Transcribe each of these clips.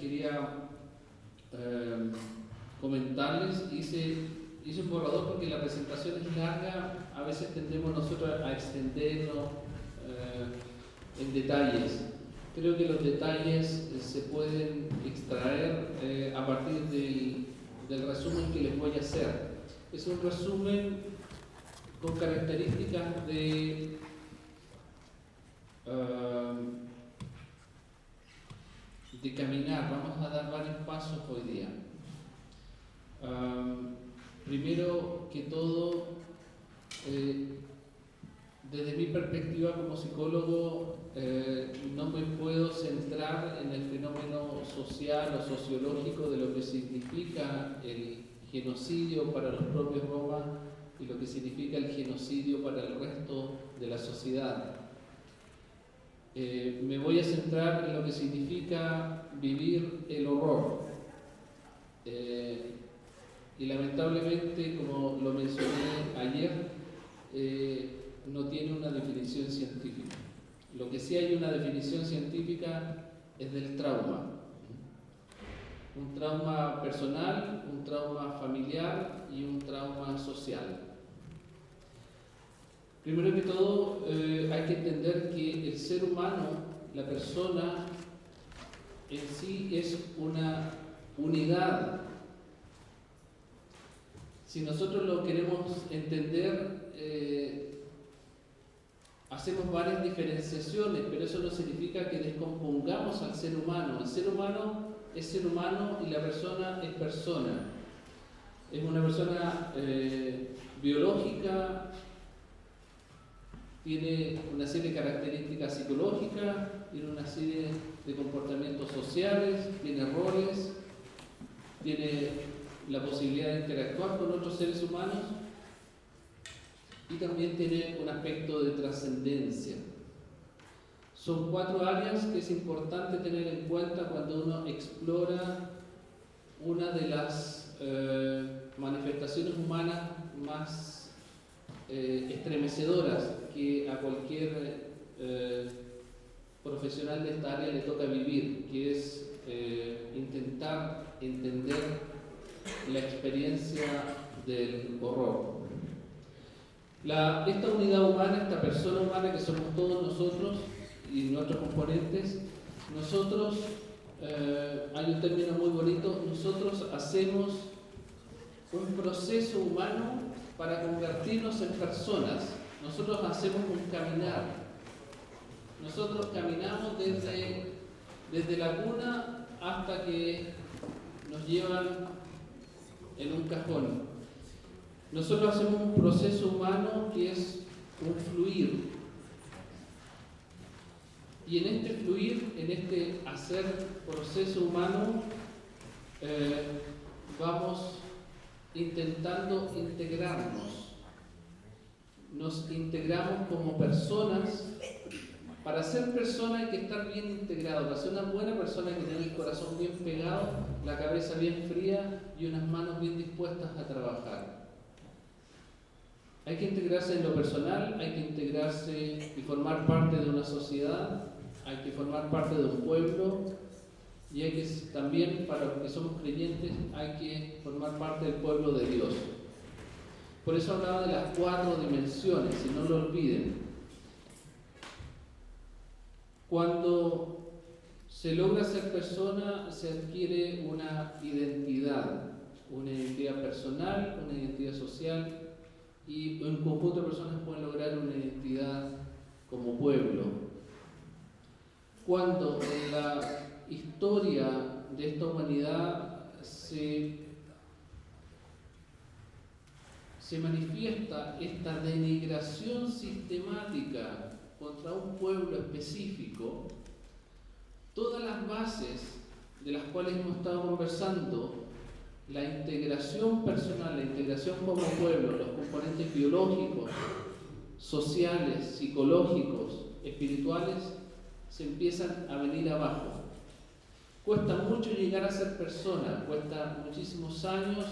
quería comentarles. Hice un borrador porque la presentación es larga, a veces tendemos nosotros a extendernos en detalles. Creo que los detalles se pueden extraer a partir del resumen que les voy a hacer. Es un resumen con características de caminar. Vamos a dar varios pasos hoy día. Primero que todo, desde mi perspectiva como psicólogo, no me puedo centrar en el fenómeno social o sociológico de lo que significa el genocidio para los propios romas y lo que significa el genocidio para el resto de la sociedad. Me voy a centrar en lo que significa vivir el horror. Y lamentablemente, como lo mencioné ayer, no tiene una definición científica. Lo que sí hay una definición científica es del trauma. Un trauma personal, un trauma familiar y un trauma social. Primero que todo, hay que entender que el ser humano, la persona en sí, es una unidad. Si nosotros lo queremos entender, hacemos varias diferenciaciones, pero eso no significa que descompongamos al ser humano. El ser humano es ser humano y la persona es persona. Es una persona biológica, tiene una serie de características psicológicas, tiene una serie de comportamientos sociales, tiene roles, tiene la posibilidad de interactuar con otros seres humanos y también tiene un aspecto de trascendencia. Son 4 áreas que es importante tener en cuenta cuando uno explora una de las manifestaciones humanas más estremecedoras que a cualquier profesional de esta área le toca vivir, que es intentar entender la experiencia del horror. Esta unidad humana, esta persona humana que somos todos nosotros y nuestros componentes, nosotros, hay un término muy bonito, nosotros hacemos un proceso humano para convertirnos en personas. Nosotros hacemos un caminar. Nosotros caminamos desde la cuna hasta que nos llevan en un cajón. Nosotros hacemos un proceso humano que es un fluir. Y en este fluir, en este hacer proceso humano, vamos intentando integrarnos. Nos integramos como personas. Para ser persona hay que estar bien integrado. Para ser una buena persona hay que tener el corazón bien pegado, la cabeza bien fría y unas manos bien dispuestas a trabajar. Hay que integrarse en lo personal, hay que integrarse y formar parte de una sociedad, hay que formar parte de un pueblo y hay que también, para los que somos creyentes, hay que formar parte del pueblo de Dios. Por eso hablaba de las 4 dimensiones, si no lo olviden. Cuando se logra ser persona, se adquiere una identidad personal, una identidad social, y un conjunto de personas pueden lograr una identidad como pueblo. Cuando en la historia de esta humanidad se manifiesta esta denigración sistemática contra un pueblo específico, todas las bases de las cuales hemos estado conversando, la integración personal, la integración como pueblo, los componentes biológicos, sociales, psicológicos, espirituales, se empiezan a venir abajo. Cuesta mucho llegar a ser persona, cuesta muchísimos años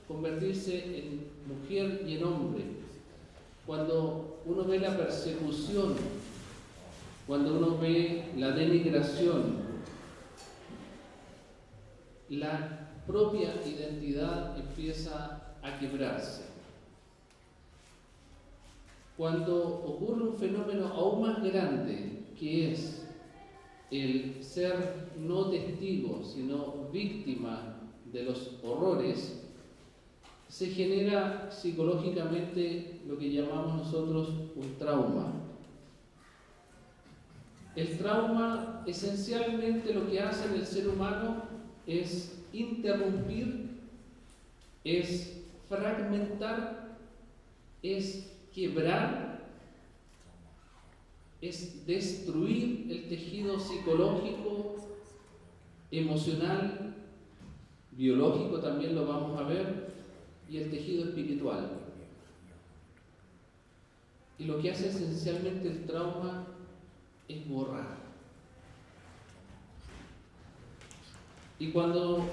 convertirse en mujer y en hombre. Cuando uno ve la persecución, cuando uno ve la denigración, la propia identidad empieza a quebrarse. Cuando ocurre un fenómeno aún más grande, que es el ser no testigo, sino víctima de los horrores, se genera psicológicamente lo que llamamos nosotros un trauma. El trauma esencialmente lo que hace en el ser humano es interrumpir, es fragmentar, es quebrar, es destruir el tejido psicológico, emocional, biológico también lo vamos a ver, y el tejido espiritual. Y lo que hace esencialmente el trauma es borrar. Y cuando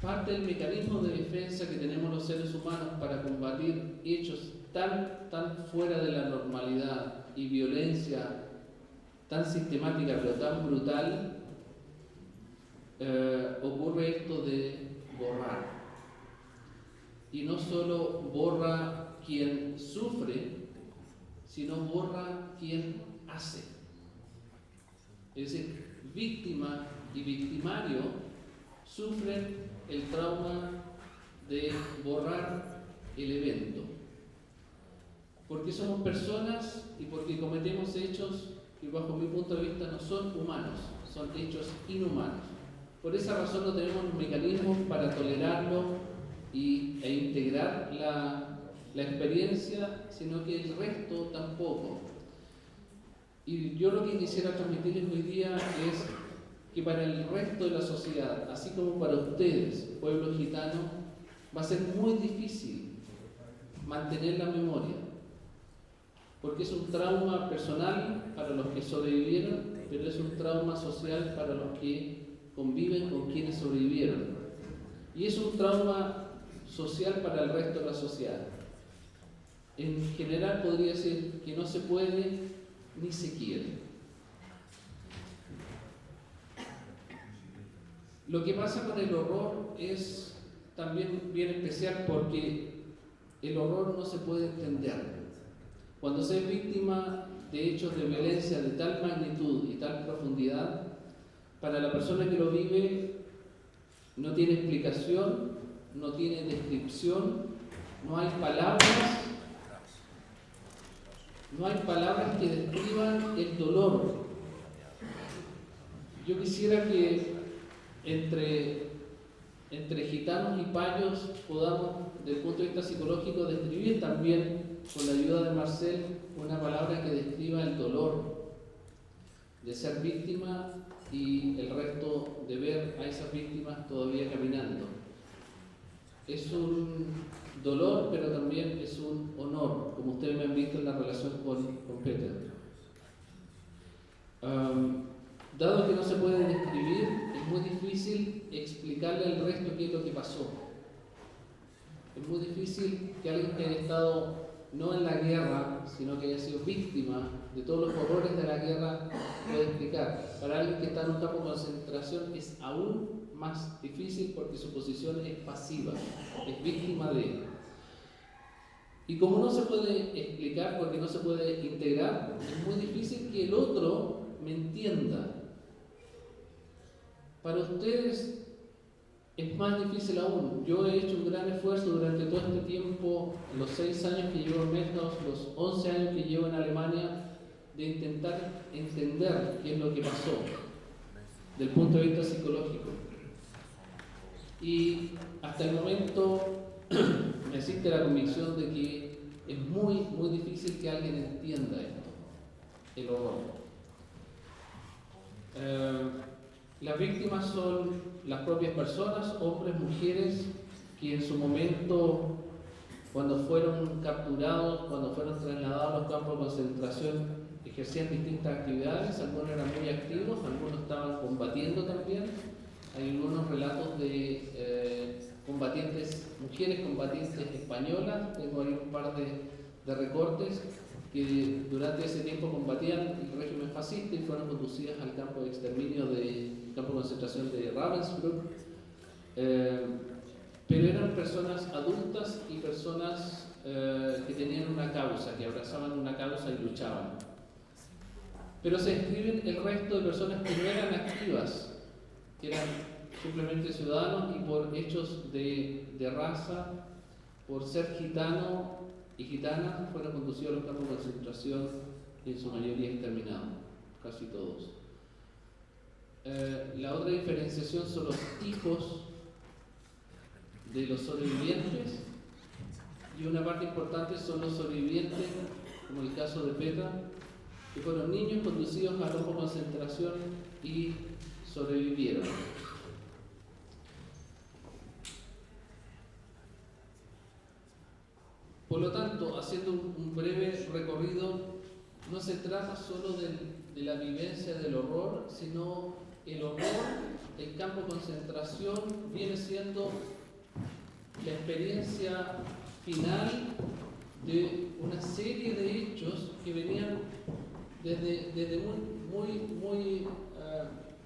parte del mecanismo de defensa que tenemos los seres humanos para combatir hechos tan fuera de la normalidad y violencia tan sistemática pero tan brutal, ocurre esto de borrar. Y no solo borra quien sufre, sino borra quien hace. Es decir, víctima y victimario sufren el trauma de borrar el evento. Porque somos personas y porque cometemos hechos que bajo mi punto de vista no son humanos, son hechos inhumanos. Por esa razón no tenemos mecanismos para tolerarlo e integrar la experiencia, sino que el resto tampoco. Y yo lo que quisiera transmitirles hoy día es que para el resto de la sociedad, así como para ustedes, pueblo gitano, va a ser muy difícil mantener la memoria, porque es un trauma personal para los que sobrevivieron, pero es un trauma social para los que conviven con quienes sobrevivieron. Y es un trauma social para el resto de la sociedad. En general podría decir que no se puede ni se quiere. Lo que pasa con el horror es también bien especial porque el horror no se puede entender. Cuando se es víctima de hechos de violencia de tal magnitud y tal profundidad, para la persona que lo vive no tiene explicación, no tiene descripción, no hay palabras que describan el dolor. Yo quisiera que entre gitanos y payos podamos, desde el punto de vista psicológico, describir también, con la ayuda de Marcel, una palabra que describa el dolor de ser víctima y el resto de ver a esas víctimas todavía caminando. Es un dolor, pero también es un honor, como ustedes me han visto en la relación con Peter. Dado que no se puede describir, es muy difícil explicarle al resto qué es lo que pasó. Es muy difícil que alguien que haya estado no en la guerra, sino que haya sido víctima de todos los horrores de la guerra pueda explicar. Para alguien que está en un campo de concentración es aún más difícil porque su posición es pasiva, es víctima de él. Y como no se puede explicar porque no se puede integrar, es muy difícil que el otro me entienda. Para ustedes es más difícil aún. Yo he hecho un gran esfuerzo durante todo este tiempo, los 6 años que llevo en Metnos, los 11 años que llevo en Alemania, de intentar entender qué es lo que pasó, del punto de vista psicológico. Y hasta el momento me existe la convicción de que es muy difícil que alguien entienda esto, el horror. Las víctimas son las propias personas, hombres, mujeres, que en su momento, cuando fueron capturados, cuando fueron trasladados a los campos de concentración, ejercían distintas actividades. Algunos eran muy activos, algunos estaban combatiendo también. Hay algunos relatos de mujeres combatientes españolas. Tengo ahí un par de recortes que durante ese tiempo combatían el régimen fascista y fueron conducidas al campo de exterminio, campo de concentración de Ravensbrück. pero eran personas adultas y personas que tenían una causa, que abrazaban una causa y luchaban. Pero se describen el resto de personas que no eran activas, que eran simplemente ciudadanos y por hechos de raza, por ser gitano y gitana, fueron conducidos a los campos de concentración y en su mayoría exterminados, casi todos. La otra diferenciación son los hijos de los sobrevivientes, y una parte importante son los sobrevivientes, como el caso de Petra, que fueron niños conducidos a campos de concentración y sobrevivieron. Por lo tanto, haciendo un breve recorrido, no se trata solo de la vivencia del horror, sino el horror en campo de concentración viene siendo la experiencia final de una serie de hechos que venían desde muy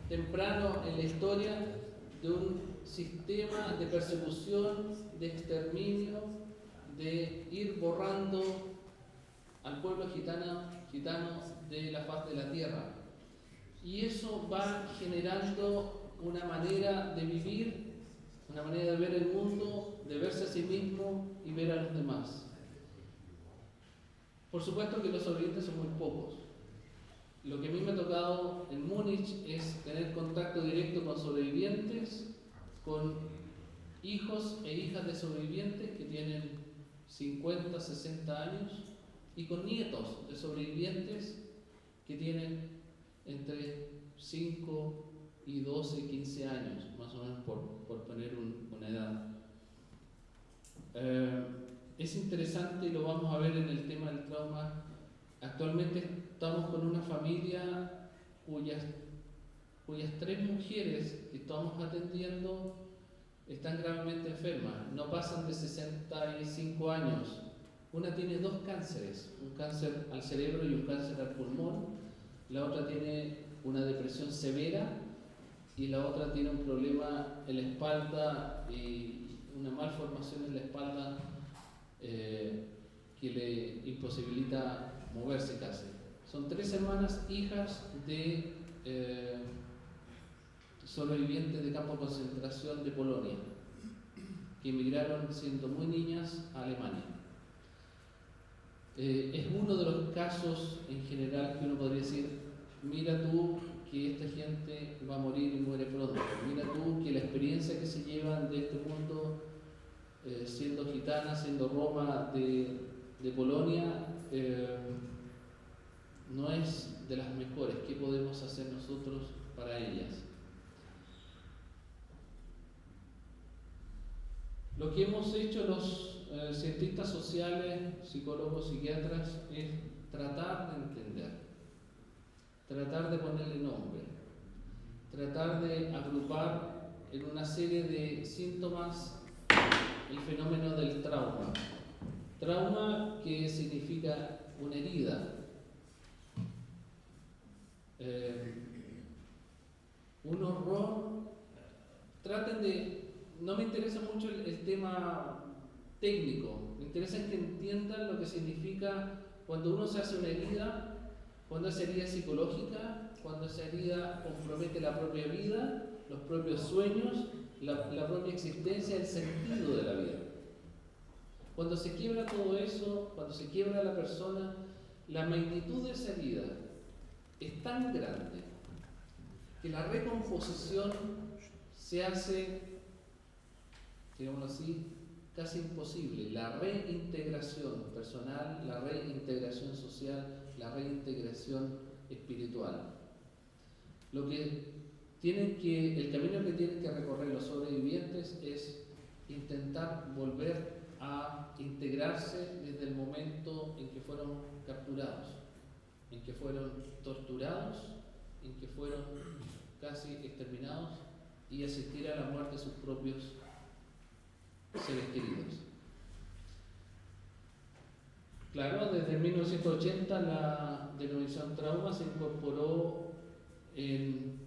temprano en la historia, de un sistema de persecución, de exterminio, de ir borrando al pueblo gitano de la faz de la tierra. Y eso va generando una manera de vivir, una manera de ver el mundo, de verse a sí mismo y ver a los demás. Por supuesto que los sobrevivientes son muy pocos. Lo que a mí me ha tocado en Múnich es tener contacto directo con sobrevivientes, con hijos e hijas de sobrevivientes que tienen 50, 60 años, y con nietos de sobrevivientes que tienen entre 5 y 12, 15 años, más o menos por poner una edad. Es interesante, y lo vamos a ver en el tema del trauma. Actualmente estamos con una familia cuyas 3 mujeres que estamos atendiendo están gravemente enfermas, no pasan de 65 años. Una tiene 2 cánceres, un cáncer al cerebro y un cáncer al pulmón. La otra tiene una depresión severa y la otra tiene un problema en la espalda y una malformación en la espalda que le imposibilita moverse casi. Son 3 hermanas, hijas de sobrevivientes de campo de concentración de Polonia, que emigraron siendo muy niñas a Alemania. Es uno de los casos en general que uno podría decir: mira tú que esta gente va a morir y muere pronto, mira tú que la experiencia que se llevan de este mundo, siendo gitana, siendo Roma de Polonia, no es de las mejores. ¿Qué podemos hacer nosotros para ellas? Lo que hemos hecho los cientistas sociales, psicólogos, psiquiatras, es tratar de entender, tratar de ponerle nombre, tratar de agrupar en una serie de síntomas el fenómeno del trauma. Trauma, que significa una herida, un horror. Traten de... No me interesa mucho el tema técnico, me interesa que entiendan lo que significa cuando uno se hace una herida, cuando esa herida es psicológica, cuando esa herida compromete la propia vida, los propios sueños, la propia existencia, el sentido de la vida. Cuando se quiebra todo eso, cuando se quiebra la persona, la magnitud de esa herida es tan grande que la recomposición se hace, digámoslo así, casi imposible. La reintegración personal, la reintegración social, la reintegración espiritual. El camino que tienen que recorrer los sobrevivientes es intentar volver a integrarse desde el momento en que fueron capturados, en que fueron torturados, en que fueron casi exterminados, y asistir a la muerte de sus propios seres queridos. Claro, desde 1980 la denominación trauma se incorporó en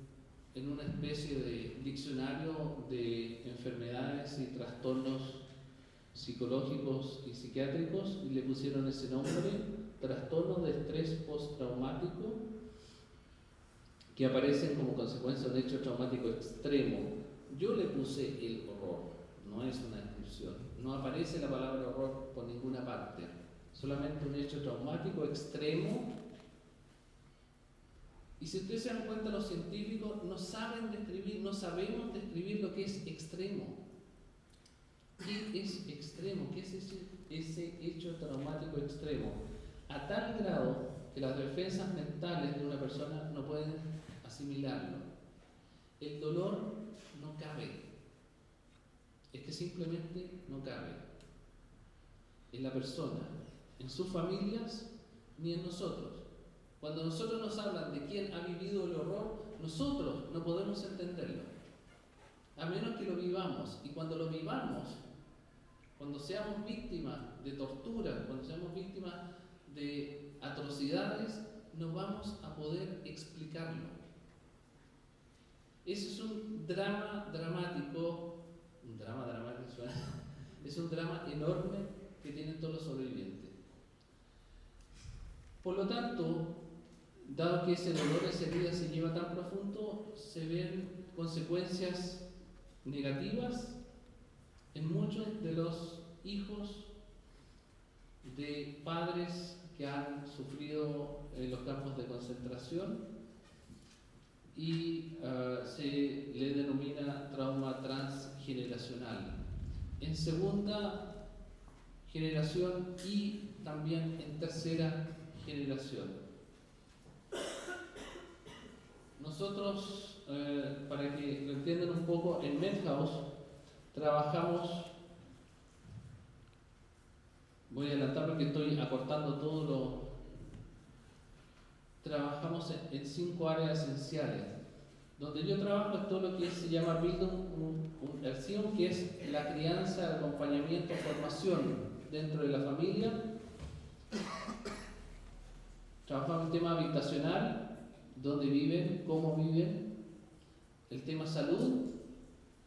en una especie de diccionario de enfermedades y trastornos psicológicos y psiquiátricos y le pusieron ese nombre, trastorno de estrés postraumático, que aparecen como consecuencia de un hecho traumático extremo. Yo le puse el horror, no es una descripción, no aparece la palabra horror por ninguna parte, solamente un hecho traumático extremo. Y si ustedes se dan cuenta, los científicos no saben describir, no sabemos describir lo que es extremo. ¿Qué es extremo? ¿Qué es ese hecho traumático extremo? A tal grado que las defensas mentales de una persona no pueden asimilarlo. El dolor no cabe. Es que simplemente no cabe en la persona, en sus familias, ni en nosotros. Cuando nosotros nos hablan de quién ha vivido el horror, nosotros no podemos entenderlo, a menos que lo vivamos. Y cuando lo vivamos, cuando seamos víctimas de tortura, cuando seamos víctimas de atrocidades, no vamos a poder explicarlo. Ese es un drama dramático, es un drama enorme que tienen todos los sobrevivientes. Por lo tanto, dado que ese dolor, esa herida se lleva tan profundo, se ven consecuencias negativas en muchos de los hijos de padres que han sufrido en los campos de concentración y se le denomina trauma transgeneracional. En segunda generación y también en tercera generación. Nosotros, para que lo entiendan un poco, en Medhouse trabajamos, voy a adelantar porque estoy acortando todo trabajamos en 5 áreas esenciales. Donde yo trabajo es todo lo que se llama Bildung, que es la crianza, acompañamiento, formación dentro de la familia. Trabajamos el tema habitacional, dónde viven, cómo viven. El tema salud,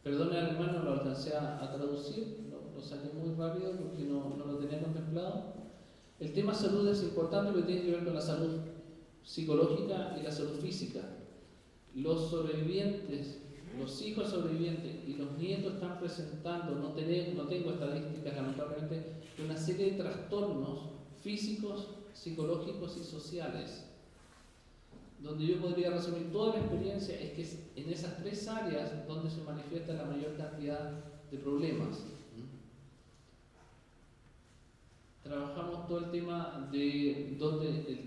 perdone al hermano, no lo alcancé a traducir, lo saqué muy rápido porque no lo tenía contemplado. El tema salud es importante porque tiene que ver con la salud psicológica y la salud física. Los sobrevivientes, los hijos sobrevivientes y los nietos están presentando, no tengo estadísticas lamentablemente, una serie de trastornos físicos, psicológicos y sociales. Donde yo podría resumir toda la experiencia es que es en esas 3 áreas donde se manifiesta la mayor cantidad de problemas. Trabajamos todo el tema de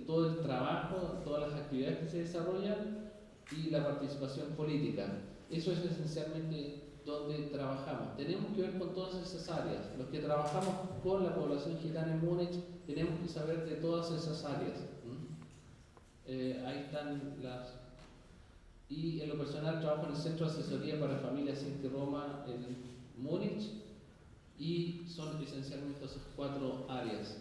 todo el trabajo, todas las actividades que se desarrollan y la participación política. Eso es esencialmente donde trabajamos. Tenemos que ver con todas esas áreas. Los que trabajamos con la población gitana en Múnich tenemos que saber de todas esas áreas. Ahí están las... Y en lo personal trabajo en el Centro de Asesoría para Familias Sinti Roma en Múnich y son esencialmente esas 4 áreas.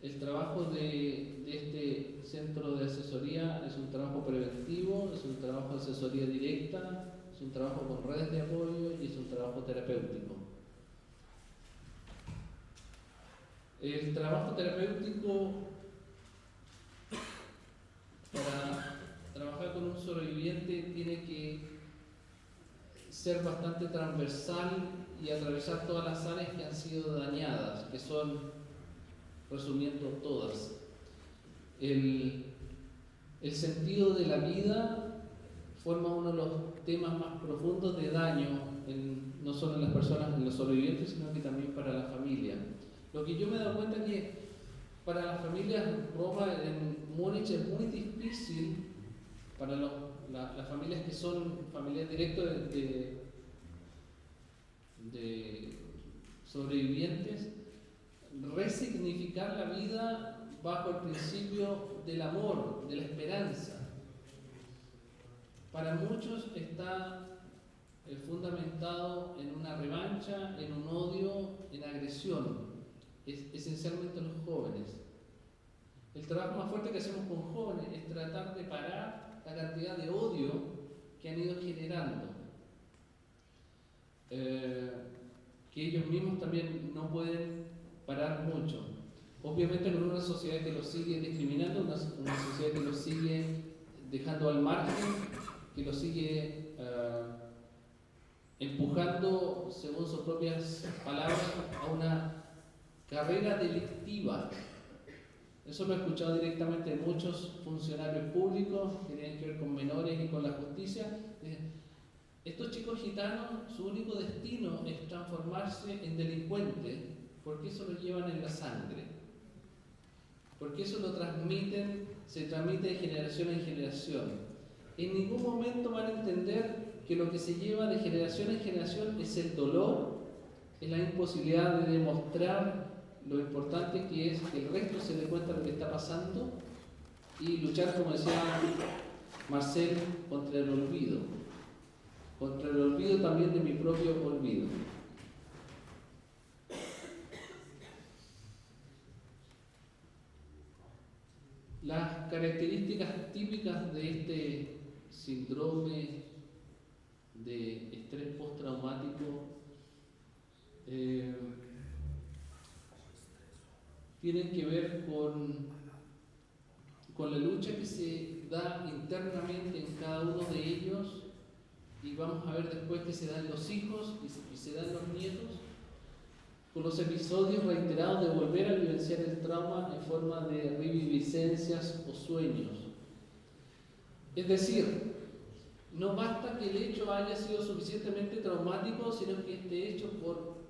El trabajo de este centro de asesoría es un trabajo preventivo, es un trabajo de asesoría directa, es un trabajo con redes de apoyo y es un trabajo terapéutico. El trabajo terapéutico, para trabajar con un sobreviviente, tiene que ser bastante transversal y atravesar todas las áreas que han sido dañadas, que son, resumiendo, todas. El sentido de la vida forma uno de los temas más profundos de daño, no solo en las personas, en los sobrevivientes, sino que también para la familia. Lo que yo me he dado cuenta es que para las familias Roma en Múnich es muy difícil, para las familias que son familias directas de sobrevivientes, resignificar la vida bajo el principio del amor, de la esperanza. Para muchos está fundamentado en una revancha, en un odio, en agresión, esencialmente los jóvenes. El trabajo más fuerte que hacemos con jóvenes es tratar de parar la cantidad de odio que que han ido generando, que ellos mismos también no pueden parar mucho. Obviamente con una sociedad que los sigue discriminando, una sociedad que los sigue dejando al margen, que los sigue empujando, según sus propias palabras, a una carrera delictiva. Eso lo he escuchado directamente de muchos funcionarios públicos que tienen que ver con menores y con la justicia. Estos chicos gitanos, su único destino es transformarse en delincuentes, porque eso lo llevan en la sangre, porque eso lo transmiten, se transmite de generación en generación. En ningún momento van a entender que lo que se lleva de generación en generación es el dolor, es la imposibilidad de demostrar lo importante que es que el resto se dé cuenta de lo que está pasando y luchar, como decía Marcel, contra el olvido también de mi propio olvido. Las características típicas de este síndrome de estrés postraumático tienen que ver con la lucha que se da internamente en cada uno de ellos, y vamos a ver después que se dan los hijos y se dan los nietos, con los episodios reiterados de volver a vivenciar el trauma en forma de reviviscencias o sueños. Es decir, no basta que el hecho haya sido suficientemente traumático, sino que este hecho,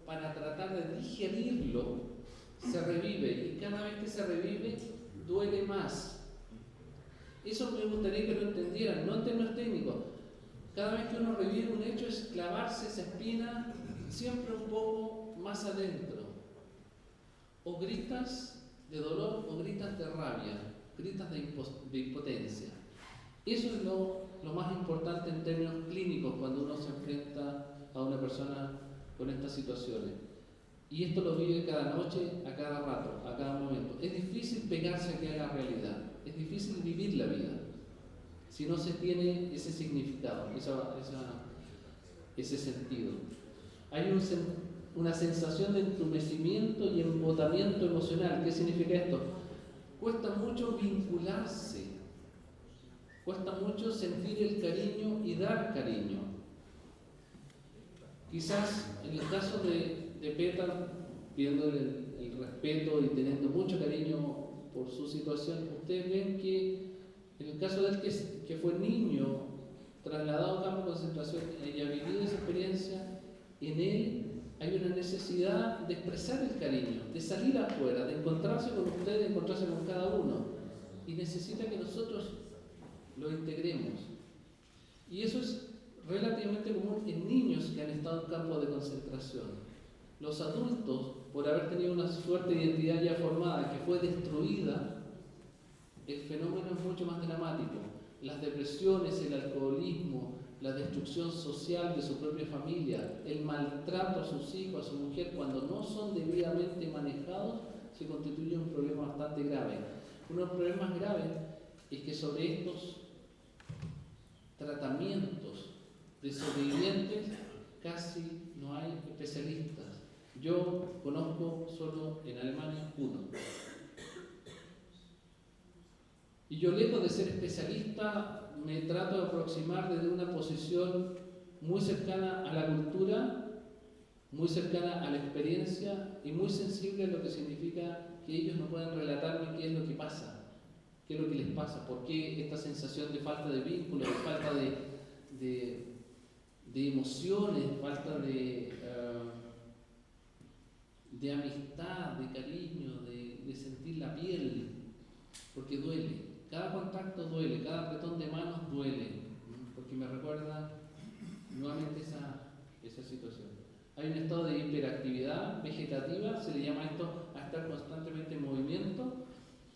para tratar de digerirlo, se revive, y cada vez que se revive duele más. Eso me gustaría que lo entendieran, no en términos técnicos. Cada vez que uno revive un hecho es clavarse esa espina siempre un poco más adentro. O gritas de dolor o gritas de rabia, gritas de impotencia. Eso es lo más importante en términos clínicos cuando uno se enfrenta a una persona con estas situaciones. Y esto lo vive cada noche, a cada rato, a cada momento. Es difícil pegarse a que haga realidad, es difícil vivir la vida si no se tiene ese significado, ese sentido. Hay una sensación de entumecimiento y embotamiento emocional. ¿Qué significa esto? Cuesta mucho vincularse, cuesta mucho sentir el cariño y dar cariño. Quizás en el caso de Petar, pidiéndole el respeto y teniendo mucho cariño por su situación, ustedes ven que en el caso de él, que fue niño, trasladado a campo de concentración y ha vivido esa experiencia, en él hay una necesidad de expresar el cariño, de salir afuera, de encontrarse con ustedes, de encontrarse con cada uno, y necesita que nosotros lo integremos. Y eso es relativamente común en niños que han estado en campos de concentración. Los adultos, por haber tenido una suerte de identidad ya formada que fue destruida, el fenómeno es mucho más dramático. Las depresiones, el alcoholismo, la destrucción social de su propia familia, el maltrato a sus hijos, a su mujer, cuando no son debidamente manejados, se constituye un problema bastante grave. Uno de los problemas graves es que sobre estos tratamientos de sobrevivientes casi no hay especialistas. Yo conozco solo en Alemania uno. Y yo, lejos de ser especialista, me trato de aproximar desde una posición muy cercana a la cultura, muy cercana a la experiencia y muy sensible a lo que significa que ellos no puedan relatarme qué es lo que pasa, qué es lo que les pasa, por qué esta sensación de falta de vínculo, de falta de emociones, falta de amistad, de cariño, de sentir la piel, porque duele. Cada contacto duele, cada apretón de manos duele, porque me recuerda nuevamente esa situación. Hay un estado de hiperactividad vegetativa, se le llama esto a estar constantemente en movimiento.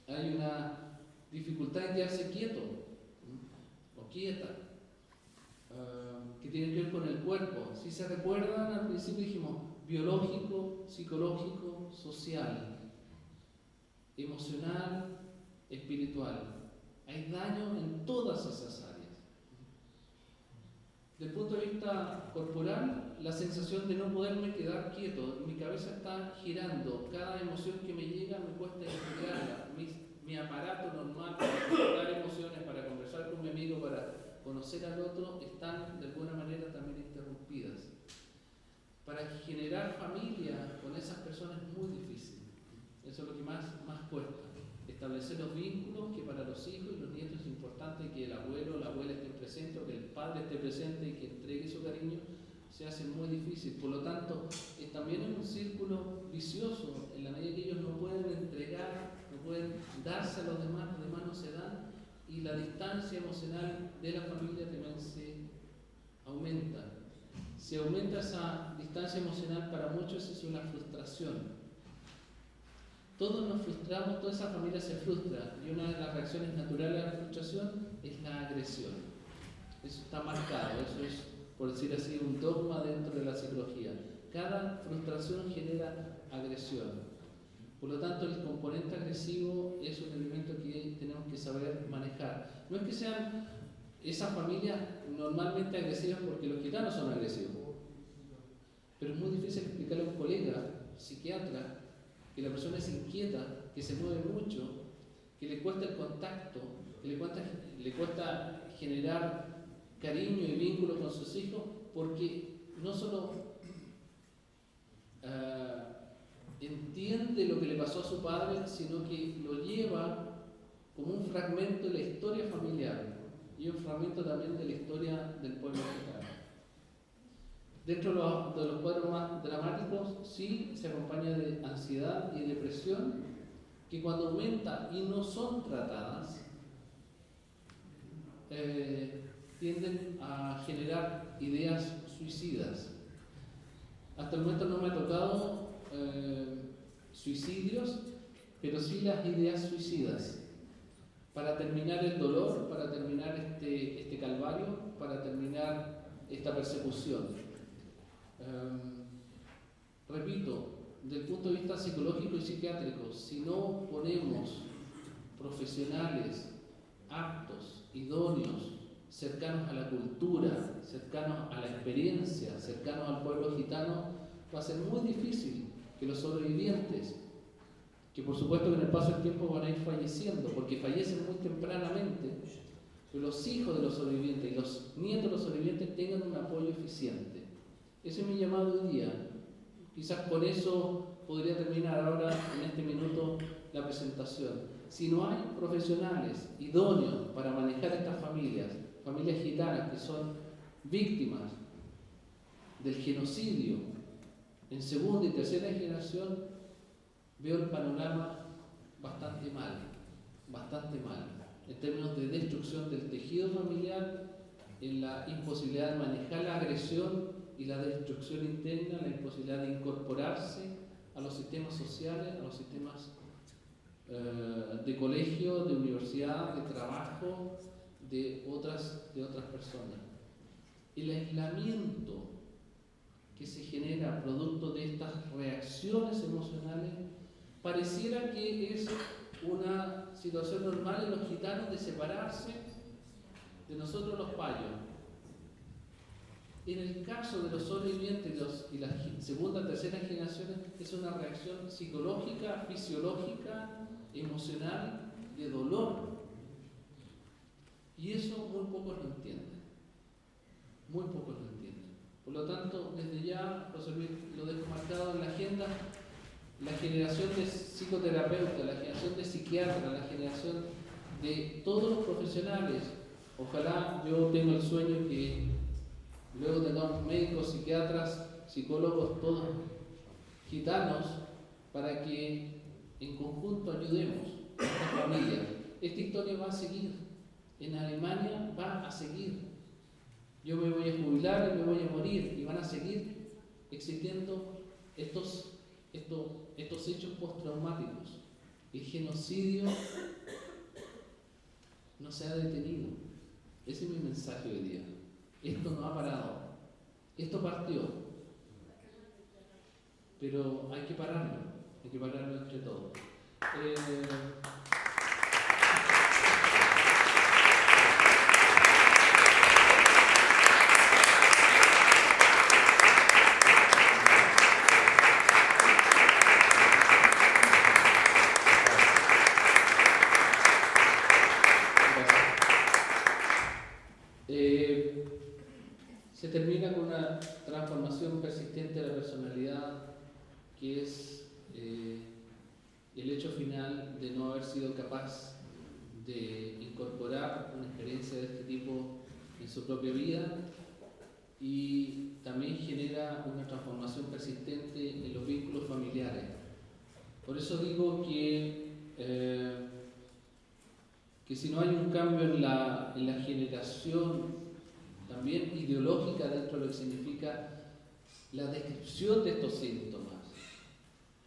Hay una dificultad en quedarse quieto o quieta, que tiene que ver con el cuerpo. Si se recuerdan, al principio dijimos biológico, psicológico, social, emocional, espiritual. Hay daño en todas esas áreas. Del punto de vista corporal, la sensación de no poderme quedar quieto, mi cabeza está girando, cada emoción que me llega me cuesta integrarla, mi aparato normal para captar emociones, para conversar con mi amigo, para conocer al otro, están de alguna manera también interrumpidas. Para generar familia con esas personas es muy difícil, eso es lo que más cuesta. Establecer los vínculos que para los hijos y los nietos es importante que el abuelo o la abuela esté presente o que el padre esté presente y que entregue su cariño, se hace muy difícil. Por lo tanto, también es un círculo vicioso en la medida que ellos no pueden entregar, no pueden darse a los demás no se dan y la distancia emocional de la familia también se aumenta. Si aumenta esa distancia emocional, para muchos es una frustración. Todos nos frustramos, toda esa familia se frustra y una de las reacciones naturales a la frustración es la agresión. Eso está marcado, eso es, por decir así, un dogma dentro de la psicología. Cada frustración genera agresión. Por lo tanto, el componente agresivo es un elemento que tenemos que saber manejar. No es que sean esas familias normalmente agresivas porque los gitanos son agresivos, pero es muy difícil explicarle a un colega psiquiatra que la persona es inquieta, que se mueve mucho, que le cuesta el contacto, que le cuesta generar cariño y vínculo con sus hijos, porque no solo entiende lo que le pasó a su padre, sino que lo lleva como un fragmento de la historia familiar y un fragmento también de la historia del pueblo mexicano. Dentro de los cuadros más dramáticos, sí se acompaña de ansiedad y depresión, que cuando aumenta y no son tratadas, tienden a generar ideas suicidas. Hasta el momento no me ha tocado suicidios, pero sí las ideas suicidas. Para terminar el dolor, para terminar este calvario, para terminar esta persecución. Repito, desde el punto de vista psicológico y psiquiátrico, si no ponemos profesionales aptos, idóneos, cercanos a la cultura, cercanos a la experiencia, cercanos al pueblo gitano, va a ser muy difícil que los sobrevivientes, que por supuesto que en el paso del tiempo van a ir falleciendo, porque fallecen muy tempranamente, pero los hijos de los sobrevivientes y los nietos de los sobrevivientes tengan un apoyo eficiente. Ese es mi llamado hoy día. Quizás con eso podría terminar ahora, en este minuto, la presentación. Si no hay profesionales idóneos para manejar estas familias gitanas que son víctimas del genocidio en segunda y tercera generación, veo el panorama bastante mal, en términos de destrucción del tejido familiar, en la imposibilidad de manejar la agresión y la destrucción interna, la imposibilidad de incorporarse a los sistemas sociales, a los sistemas de colegio, de universidad, de trabajo, de otras personas. El aislamiento que se genera producto de estas reacciones emocionales pareciera que es una situación normal en los gitanos de separarse de nosotros los payos. En el caso de los sobrevivientes y las segunda, tercera generaciones, es una reacción psicológica, fisiológica, emocional, de dolor. Y eso muy pocos lo entienden. Muy pocos lo entienden. Por lo tanto, desde ya, José Luis, lo dejo marcado en la agenda, la generación de psicoterapeutas, la generación de psiquiatras, la generación de todos los profesionales. Ojalá, yo tengo el sueño que luego tengamos médicos, psiquiatras, psicólogos, todos gitanos, para que en conjunto ayudemos a estas familias. Esta historia va a seguir. En Alemania va a seguir. Yo me voy a jubilar y me voy a morir y van a seguir existiendo estos hechos postraumáticos. El genocidio no se ha detenido. Ese es mi mensaje hoy día. Esto no ha parado. Esto partió. Pero hay que pararlo entre todos. transformación persistente de la personalidad, que es el hecho final de no haber sido capaz de incorporar una experiencia de este tipo en su propia vida, y también genera una transformación persistente en los vínculos familiares. Por eso digo que si no hay un cambio en la generación también ideológica dentro de lo que significa la descripción de estos síntomas,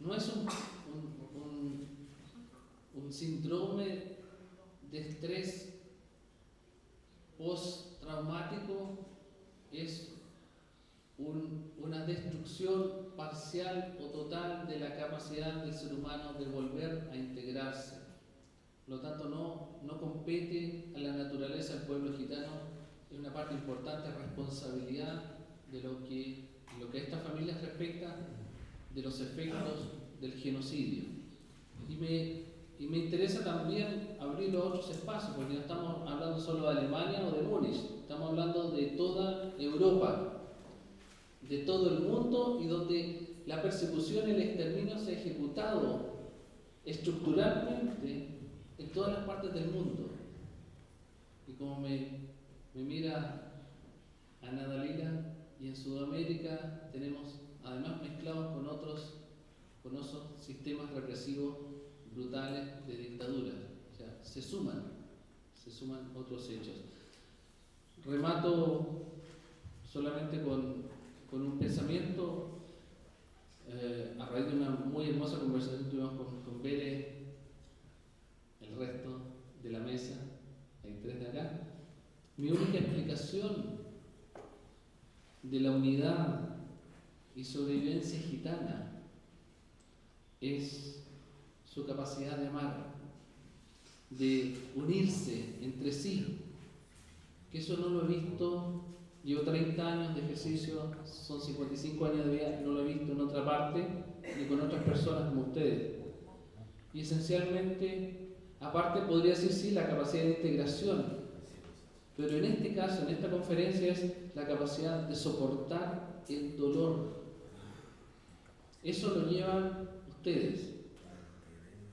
no es un síndrome de estrés postraumático, es una destrucción parcial o total de la capacidad del ser humano de volver a integrarse. Por lo tanto, no compete a la naturaleza del pueblo gitano, es una parte importante de responsabilidad de lo que a estas familias respecta, de los efectos del genocidio. Y me interesa también abrir los otros espacios, porque no estamos hablando solo de Alemania o de Múnich, estamos hablando de toda Europa, de todo el mundo, y donde la persecución y el exterminio se ha ejecutado estructuralmente en todas las partes del mundo. Y como me mira Ana Dalila, y en Sudamérica tenemos, además mezclados con otros sistemas represivos brutales de dictadura, o sea, se suman otros hechos. Remato solamente con un pensamiento, a raíz de una muy hermosa conversación que tuvimos con Bere, el resto de la mesa, hay 3 de acá. Mi única explicación de la unidad y sobrevivencia gitana es su capacidad de amar, de unirse entre sí, que eso no lo he visto. Llevo 30 años de ejercicio, son 55 años de vida, no lo he visto en otra parte ni con otras personas como ustedes. Y esencialmente, aparte podría decir sí, la capacidad de integración, pero en este caso, en esta conferencia, es la capacidad de soportar el dolor. Eso lo llevan ustedes.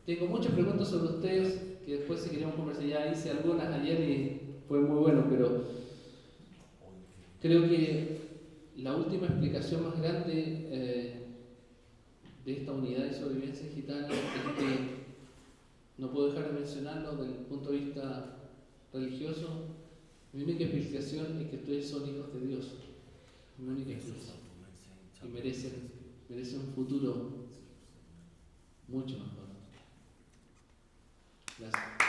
Tengo muchas preguntas sobre ustedes que después, si queremos conversar, ya hice algunas ayer y fue muy bueno, pero creo que la última explicación más grande de esta unidad y sobrevivencia gitana es que no puedo dejar de mencionarlo desde el punto de vista religioso. Mi única explicación es que ustedes son hijos de Dios. Mi única explicación. Y merecen un futuro mucho mejor. Gracias.